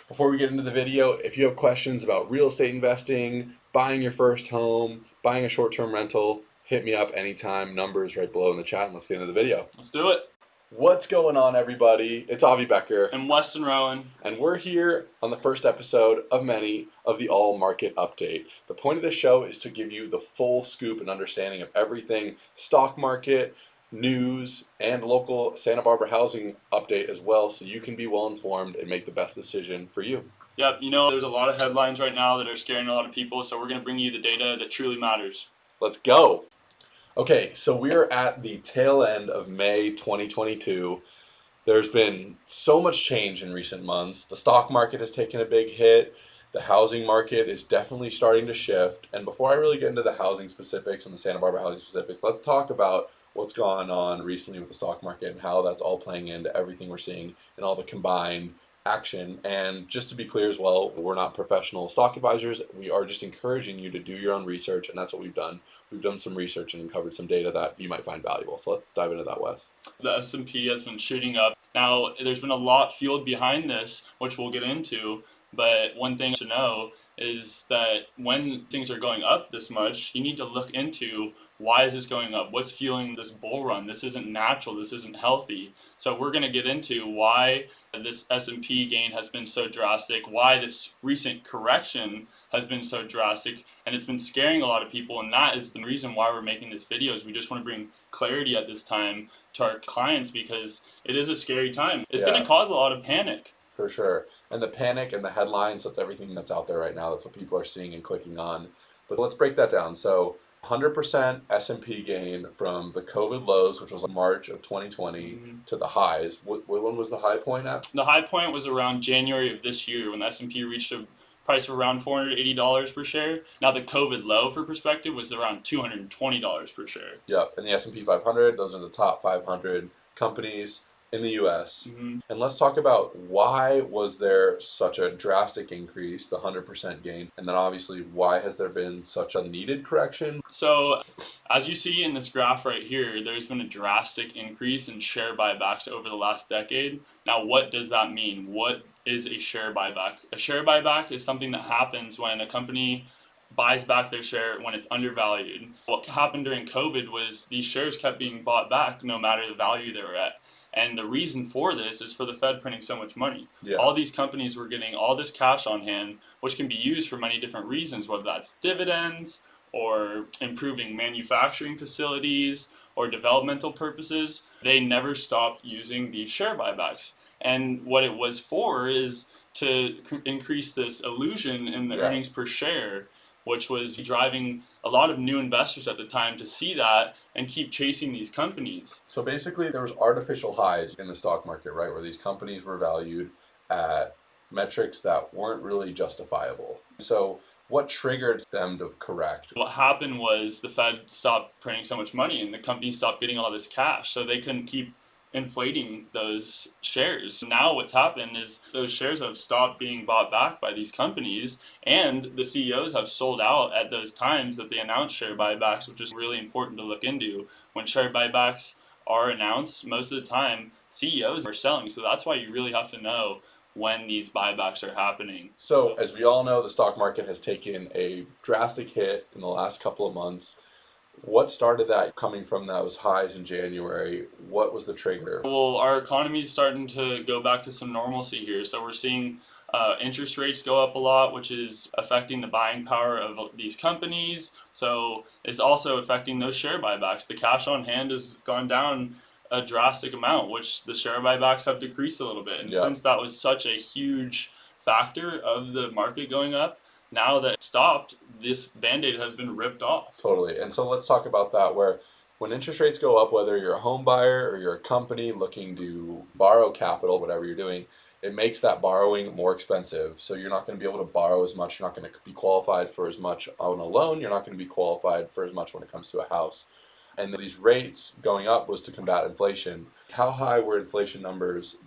Before we get into the video, if you have questions about real estate investing, buying your first home, buying a short-term rental, hit me up anytime. Number is right below in the chat, and let's get into the video. Let's do it. What's going on, everybody? It's Avi Becker. And Weston Rowan. And we're here on the first episode of many of the All Market Update. The point of this show is to give you the full scoop and understanding of everything stock market, news, and local Santa Barbara housing update as well, so you can be well informed and make the best decision for you. Yep, there's a lot of headlines right now that are scaring a lot of people, so we're going to bring you the data that truly matters. Let's go. Okay, so we're at the tail end of May 2022. There's been so much change in recent months. The stock market has taken a big hit. The housing market is definitely starting to shift. And before I really get into the housing specifics and the Santa Barbara housing specifics, let's talk about what's gone on recently with the stock market and how that's all playing into everything we're seeing and all the combined action. And just to be clear as well, we're not professional stock advisors. We are just encouraging you to do your own research, and that's what we've done. We've done some research and uncovered some data that you might find valuable. So let's dive into that, Wes. The S&P has been shooting up. Now, there's been a lot fueled behind this, which we'll get into. But one thing to know is that when things are going up this much, you need to look into why is this going up? What's fueling this bull run? This isn't natural. This isn't healthy. So we're going to get into why this S&P gain has been so drastic, why this recent correction has been so drastic, and it's been scaring a lot of people. And that is the reason why we're making this video, is we just want to bring clarity at this time to our clients, because it is a scary time. It's going to cause a lot of panic. For sure. And the panic and the headlines, that's everything that's out there right now. That's what people are seeing and clicking on. But let's break that down. So 100% S&P gain from the COVID lows, which was March of 2020, to the highs. When was the high point at? The high point was around January of this year, when the S&P reached a price of around $480 per share. Now the COVID low, for perspective, was around $220 per share. Yep, and the S&P 500, those are the top 500 companies in the U.S. And let's talk about why was there such a drastic increase, the 100% gain, and then obviously why has there been such a needed correction? So as you see in this graph right here, there's been a drastic increase in share buybacks over the last decade. Now, what does that mean? What is a share buyback? A share buyback is something that happens when a company buys back their share when it's undervalued. What happened during COVID was these shares kept being bought back no matter the value they were at. And the reason for this is for the Fed printing so much money. All these companies were getting all this cash on hand, which can be used for many different reasons, whether that's dividends or improving manufacturing facilities or developmental purposes. They never stopped using these share buybacks. And what it was for is to increase this illusion in the earnings per share, which was driving a lot of new investors at the time to see that and keep chasing these companies. So basically there was artificial highs in the stock market, right, where these companies were valued at metrics that weren't really justifiable. So what triggered them to correct? What happened was the Fed stopped printing so much money and the companies stopped getting all this cash, so they couldn't keep inflating those shares. Now what's happened is those shares have stopped being bought back by these companies, and the CEOs have sold out at those times that they announced share buybacks, which is really important to look into. When share buybacks are announced, most of the time CEOs are selling, so that's why you really have to know when these buybacks are happening. So as we all know, the stock market has taken a drastic hit in the last couple of months. What started that coming from those highs in January? What was the trigger? Well, our economy is starting to go back to some normalcy here. So we're seeing interest rates go up a lot, which is affecting the buying power of these companies. So it's also affecting those share buybacks. The cash on hand has gone down a drastic amount, which the share buybacks have decreased a little bit. And since that was such a huge factor of the market going up, now that it's stopped, this Band-Aid has been ripped off. Totally. And so let's talk about that, where when interest rates go up, whether you're a home buyer or you're a company looking to borrow capital, whatever you're doing, it makes that borrowing more expensive. So you're not going to be able to borrow as much. You're not going to be qualified for as much on a loan. You're not going to be qualified for as much when it comes to a house. And these rates going up was to combat inflation. How high were inflation numbers?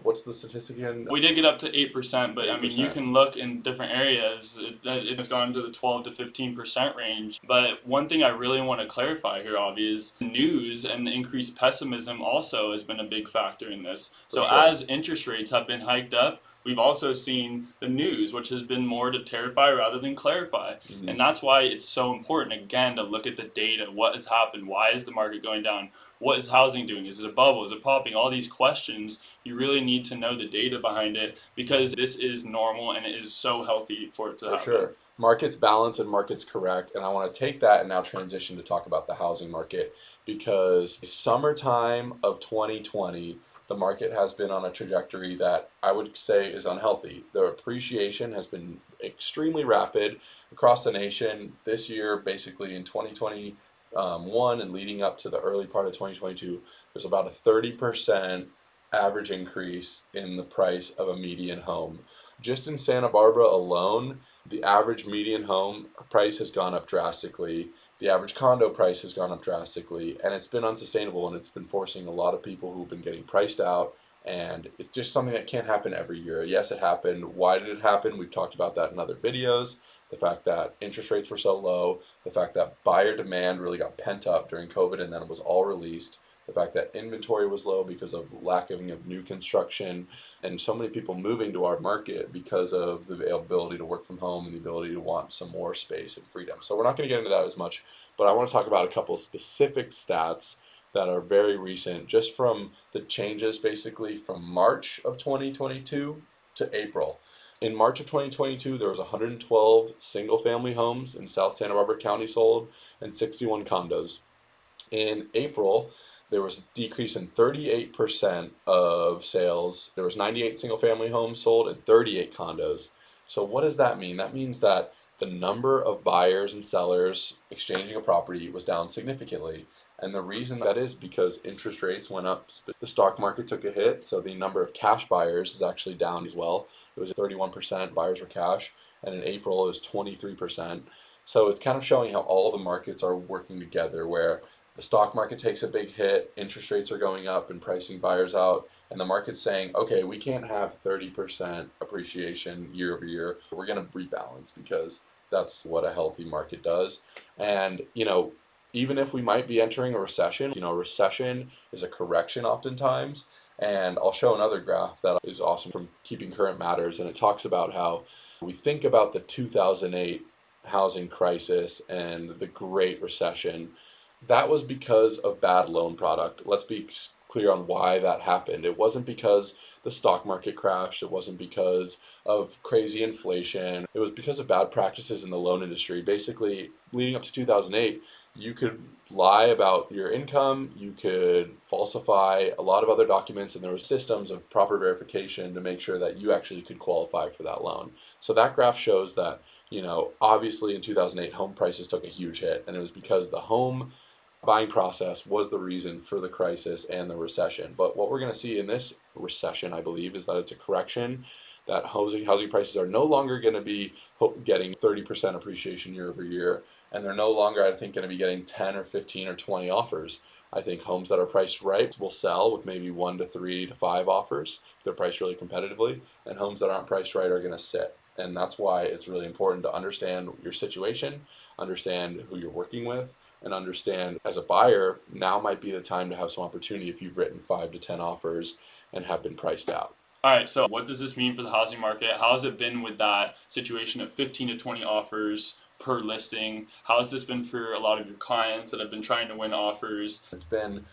What's the statistic again? We did get up to 8%, but 8%. I mean, you can look in different areas. It has gone to the 12 to 15% range. But one thing I really want to clarify here, Avi, is news and the increased pessimism also has been a big factor in this. So as interest rates have been hiked up, We've also seen the news, which has been more to terrify rather than clarify. Mhm. And that's why it's so important, again, to look at the data. What has happened? Why is the market going down? What is housing doing? Is it a bubble? Is it popping? All these questions, you really need to know the data behind it, because this is normal and it is so healthy for it to For happen. sure. Market's balanced and market's correct. And I want to take that and now transition to talk about the housing market because summertime of 2020, the market has been on a trajectory that I would say is unhealthy. The appreciation has been extremely rapid across the nation this year, basically in 2021 and leading up to the early part of 2022. There's about a 30% average increase in the price of a median home. Just in Santa Barbara alone, the average median home price has gone up drastically. The average condo price has gone up drastically, and it's been unsustainable, and it's been forcing a lot of people who've been getting priced out. And it's just something that can't happen every year. Yes, it happened. Why did it happen? We've talked about that in other videos. The fact that interest rates were so low, the fact that buyer demand really got pent up during COVID and then it was all released, the fact that inventory was low because of lack of new construction, and so many people moving to our market because of the ability to work from home and the ability to want some more space and freedom. So we're not going to get into that as much, but I want to talk about a couple of specific stats that are very recent, just from the changes basically from March of 2022 to April. In March of 2022, there was 112 single-family homes in South Santa Barbara County sold and 61 condos. In April, there was a decrease in 38% of sales. There was 98 single family homes sold and 38 condos. So what does that mean? That means that the number of buyers and sellers exchanging a property was down significantly. And the reason that is because interest rates went up. The stock market took a hit, so the number of cash buyers is actually down as well. It was 31% buyers were cash, and in April it was 23%. So it's kind of showing how all the markets are working together, where the stock market takes a big hit, interest rates are going up and pricing buyers out, and the market's saying, okay, we can't have 30% appreciation year over year. We're going to rebalance because that's what a healthy market does. And, even if we might be entering a recession, a recession is a correction oftentimes. And I'll show another graph that is awesome from Keeping Current Matters, and it talks about how we think about the 2008 housing crisis and the Great Recession. That was because of bad loan product. Let's be clear on why that happened. It wasn't because the stock market crashed. It wasn't because of crazy inflation. It was because of bad practices in the loan industry. Basically, leading up to 2008, you could lie about your income, you could falsify a lot of other documents, and there were systems of proper verification to make sure that you actually could qualify for that loan. So that graph shows that, obviously in 2008, home prices took a huge hit, and it was because the home buying process was the reason for the crisis and the recession. But what we're going to see in this recession, I believe, is that it's a correction, that housing prices are no longer going to be getting 30% appreciation year over year, and they're no longer, I think, going to be getting 10 or 15 or 20 offers. I think homes that are priced right will sell with maybe 1 to 3 to 5 offers if they're priced really competitively, and homes that aren't priced right are going to sit. And that's why it's really important to understand your situation, understand who you're working with, and understand as a buyer, now might be the time to have some opportunity if you've written 5 to 10 offers and have been priced out. All right, so what does this mean for the housing market? How has it been with that situation of 15 to 20 offers per listing? How has this been for a lot of your clients that have been trying to win offers? It's been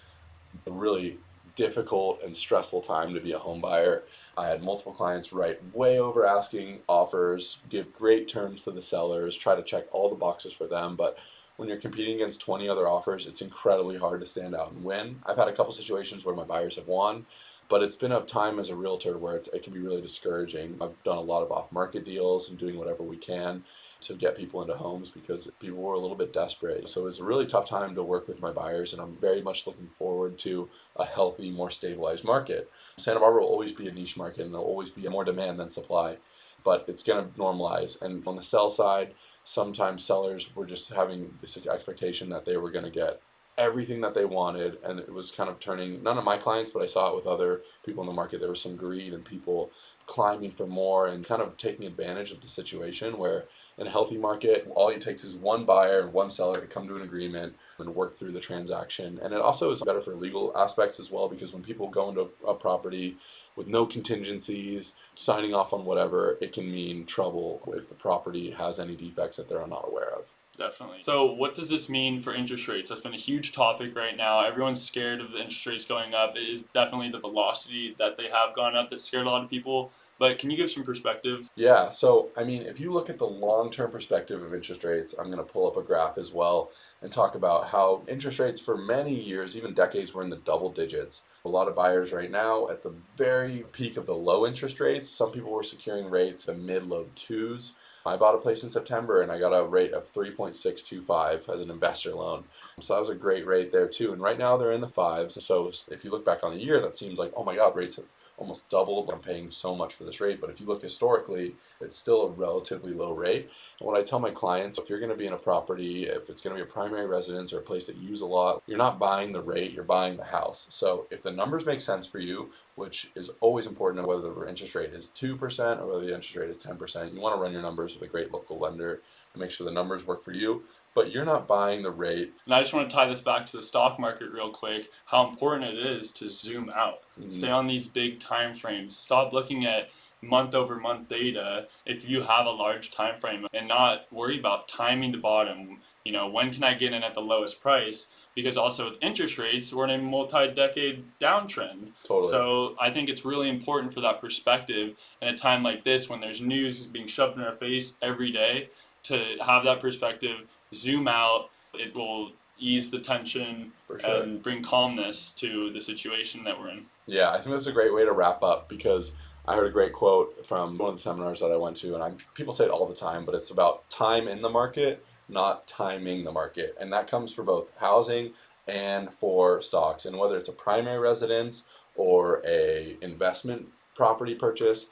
a really difficult and stressful time to be a home buyer. I had multiple clients write way over asking offers, give great terms to the sellers, try to check all the boxes for them. But when you're competing against 20 other offers, it's incredibly hard to stand out and win. I've had a couple situations where my buyers have won, but it's been a time as a realtor where it can be really discouraging. I've done a lot of off market deals and doing whatever we can to get people into homes because people were a little bit desperate. So it was a really tough time to work with my buyers, and I'm very much looking forward to a healthy, more stabilized market. Santa Barbara will always be a niche market, and there'll always be more demand than supply, but it's going to normalize. And on the sell side, sometimes sellers were just having this expectation that they were going to get everything that they wanted, and it was kind of turning, none of my clients, but I saw it with other people in the market. There was some greed and people climbing for more and kind of taking advantage of the situation where in a healthy market, all it takes is one buyer and one seller to come to an agreement and work through the transaction. And it also is better for legal aspects as well, because when people go into a property with no contingencies, signing off on whatever, it can mean trouble if the property has any defects that they're not aware of. Definitely. So, what does this mean for interest rates? That's been a huge topic right now. Everyone's scared of the interest rates going up. It is definitely the velocity that they have gone up that scared a lot of people. But can you give some perspective? Yeah, so I mean, if you look at the long-term perspective of interest rates, I'm going to pull up a graph as well and talk about how interest rates for many years, even decades, were in the double digits. A lot of buyers right now at the very peak of the low interest rates, some people were securing rates in mid-low twos. I bought a place in September and I got a rate of 3.625 as an investor loan. So that was a great rate there too. And right now they're in the fives. So if you look back on the year, that seems like, oh my God, rates have almost doubled. I'm paying so much for this rate. But if you look historically, it's still a relatively low rate. And what I tell my clients, if you're going to be in a property, if it's going to be a primary residence or a place that you use a lot, you're not buying the rate, you're buying the house. So if the numbers make sense for you, which is always important, whether the interest rate is 2% or whether the interest rate is 10%, you want to run your numbers with a great local lender and make sure the numbers work for you. But you're not buying the rate. And I just want to tie this back to the stock market real quick, how important it is to zoom out. Stay on these big time frames. Stop looking at month over month data if you have a large time frame, and not worry about timing the bottom. When can I get in at the lowest price? Because also with interest rates, we're in a multi-decade downtrend. Totally. So I think it's really important for that perspective in a time like this when there's news being shoved in our face every day, to have that perspective, zoom out. It will ease the tension For sure. and bring calmness to the situation that we're in. Yeah, I think that's a great way to wrap up, because I heard a great quote from one of the seminars that I went to, and people say it all the time, but it's about time in the market, not timing the market. And that comes for both housing and for stocks. And whether it's a primary residence or a investment property purchase,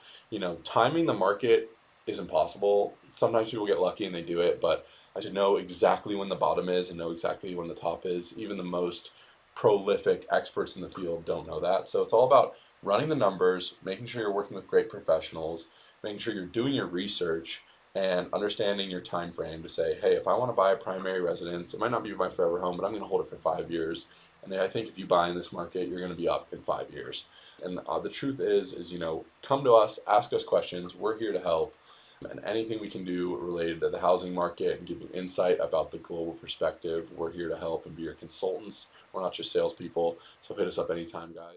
timing the market is impossible. Sometimes people get lucky and they do it, but I should know exactly when the bottom is and know exactly when the top is. Even the most prolific experts in the field don't know that. So it's all about running the numbers, making sure you're working with great professionals, making sure you're doing your research and understanding your time frame to say, hey, if I want to buy a primary residence, it might not be my forever home, but I'm going to hold it for 5 years. And I think if you buy in this market, you're going to be up in 5 years. And the truth is, come to us, ask us questions. We're here to help. And anything we can do related to the housing market and give you insight about the global perspective, we're here to help and be your consultants. We're not just salespeople. So hit us up anytime, guys.